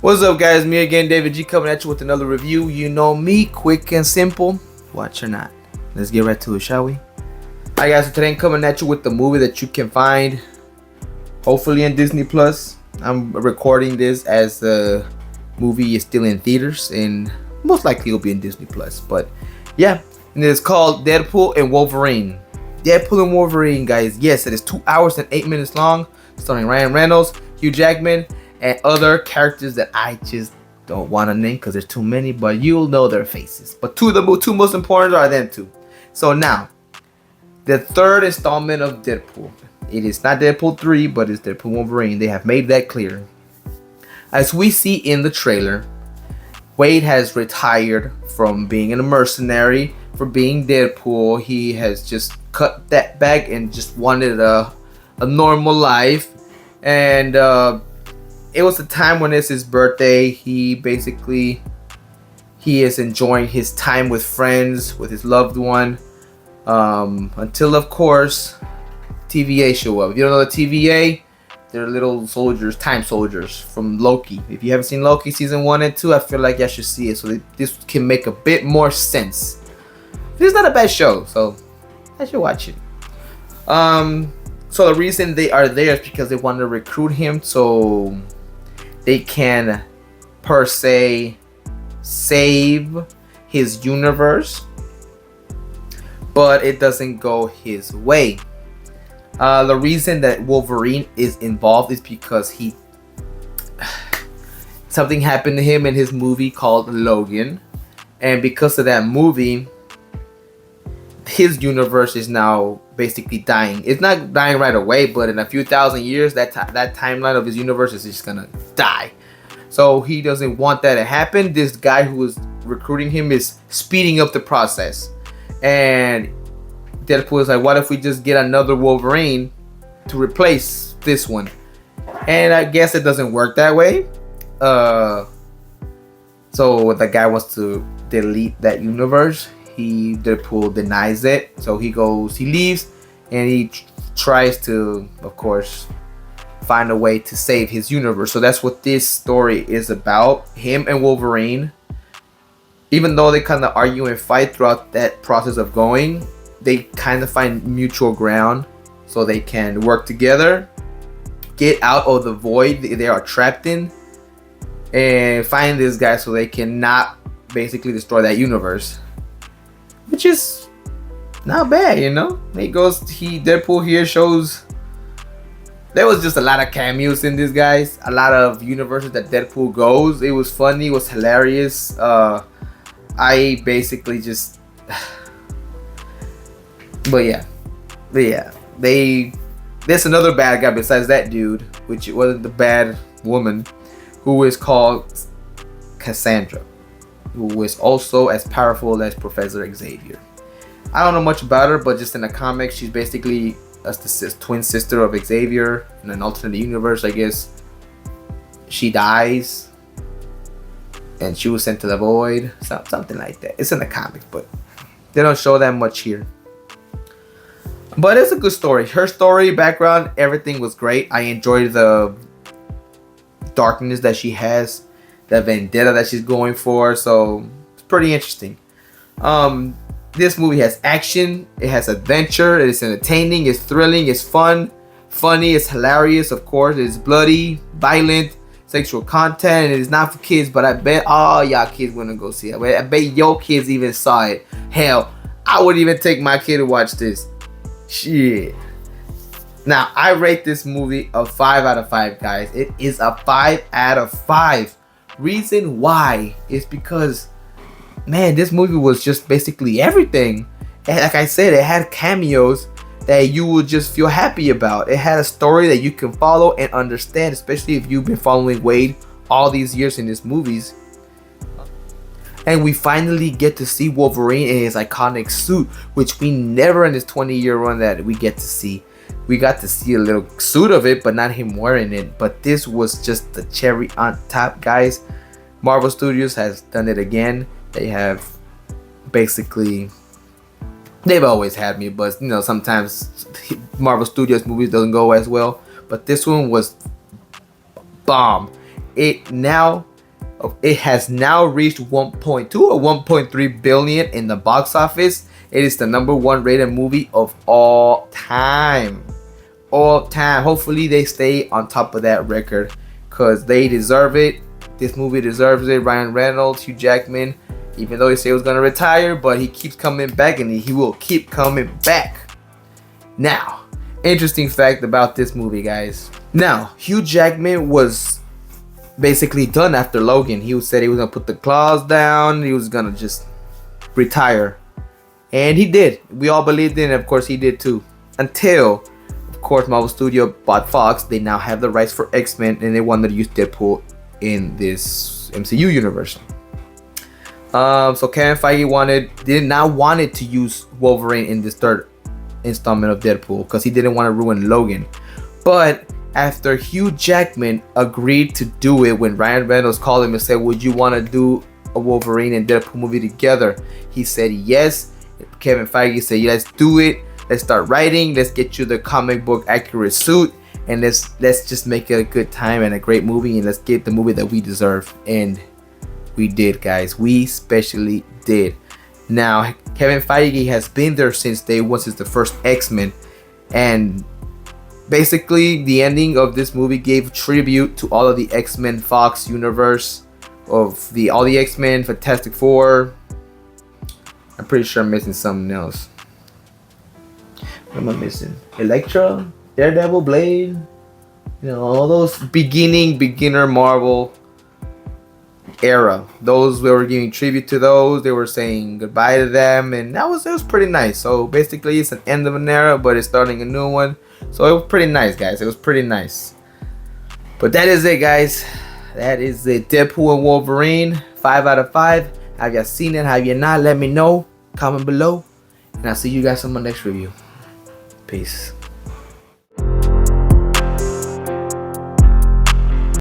What's up, guys? Me again, David G, coming at you with another review. You know me, quick and simple. Watch or not. Let's get right to it, shall we? Alright, guys, so today I'm coming at you with the movie that you can find hopefully in Disney Plus. I'm recording this as the movie is still in theaters, and most likely it'll be in Disney Plus. But yeah, and it's called Deadpool and Wolverine. Deadpool and Wolverine, guys. Yes, it is 2 hours and 8 minutes long, starring Ryan Reynolds, Hugh Jackman, and other characters that I just don't want to name because there's too many, but you'll know their faces. But two most important are them two. So now, the third installment of Deadpool. It is not Deadpool 3, but it's Deadpool Wolverine. They have made that clear. As we see in the trailer, Wade has retired from being a mercenary for being Deadpool. He has just cut that back and just wanted a normal life. And it was a time when it's his birthday. He is enjoying his time with friends, with his loved one. Until, of course, TVA show up. If you don't know the TVA, they're little soldiers, time soldiers from Loki. If you haven't seen Loki season 1 and 2, I feel like you should see it so this can make a bit more sense. It's not a bad show, so I should watch it. So the reason they are there is because they want to recruit him so they can, per se, save his universe. But it doesn't go his way. The reason that Wolverine is involved is because something happened to him in his movie called Logan, and because of that movie, his universe is now basically dying. It's not dying right away, but in a few thousand years, that timeline of his universe is just gonna die. So he doesn't want that to happen. This guy who is recruiting him is speeding up the process. And Deadpool is like, what if we just get another Wolverine to replace this one? And I guess it doesn't work that way. So the guy wants to delete that universe. Deadpool denies it. So he leaves, and he tries to, of course, find a way to save his universe. So that's what this story is about. Him and Wolverine. Even though they kind of argue and fight throughout that process of going, they kind of find mutual ground so they can work together, get out of the void they are trapped in, and find this guy so they cannot basically destroy that universe. Which is not bad, you know? Deadpool here shows there was just a lot of cameos in this, guys. A lot of universes that Deadpool goes. It was funny, it was hilarious. I basically just but yeah, there's another bad guy besides that dude, which wasn't the bad woman, who is called Cassandra, who is also as powerful as Professor Xavier. I don't know much about her, but just in the comics, she's basically the twin sister of Xavier in an alternate universe. I guess she dies and she was sent to the void, something like that. It's in the comics, but they don't show that much here. But it's a good story. Her story, background, everything was great. I enjoyed the darkness that she has, the vendetta that she's going for. So it's pretty interesting. This movie has action, it has adventure, it's entertaining, it's thrilling, it's fun, funny, it's hilarious, of course, it's bloody, violent, sexual content. It is not for kids, but I bet all y'all kids want to go see it. I bet your kids even saw it. Hell, I would even take my kid to watch this. Shit. Now, I rate this movie a 5 out of 5, guys. It is a 5 out of 5. Reason why is because, man, this movie was just basically everything. And like I said, it had cameos that you would just feel happy about. It had a story that you can follow and understand, especially if you've been following Wade all these years in his movies. And we finally get to see Wolverine in his iconic suit, which we never in this 20-year run that we get to see. We got to see a little suit of it, but not him wearing it. But this was just the cherry on top, guys. Marvel Studios has done it again. They have basically, they've always had me, but you know, sometimes Marvel Studios movies doesn't go as well. But this one was bomb. it has now reached 1.2 or 1.3 billion in the box office. It is the #1 rated movie of all time. All time. Hopefully they stay on top of that record, because they deserve it. This movie deserves it. Ryan Reynolds, Hugh Jackman, even though he said he was going to retire, but he keeps coming back, and he will keep coming back. Now, interesting fact about this movie, guys. Now, Hugh Jackman was basically done after Logan. He said he was going to put the claws down. He was going to just retire. And he did. We all believed in it. Of course, he did too. Until, of course, Marvel Studios bought Fox. They now have the rights for X-Men, and they wanted to use Deadpool in this MCU universe. So Kevin Feige did not want to use Wolverine in this third installment of Deadpool, because he didn't want to ruin Logan. But after Hugh Jackman agreed to do it, when Ryan Reynolds called him and said, would you want to do a Wolverine and Deadpool movie together, he said yes. Kevin Feige said, yeah, let's do it. Let's start writing. Let's get you the comic book accurate suit, and let's just make it a good time and a great movie, and let's get the movie that we deserve. And we did, guys. We especially did. Now, Kevin Feige has been there since day one, since the first X-Men. And basically, the ending of this movie gave tribute to all of the X-Men Fox universe, of all the X-Men, Fantastic Four. I'm pretty sure I'm missing something else. What am I missing? Elektra, Daredevil, Blade. You know, all those beginner Marvel era. Those, we were giving tribute to those. They were saying goodbye to them, and it was pretty nice. So basically, it's an end of an era, but it's starting a new one. So it was pretty nice, guys. It was pretty nice. But that is it, guys. That is it. Deadpool and Wolverine, 5 out of 5. Have you seen it? Have you not? Let me know. Comment below, and I'll see you guys on my next review. Peace.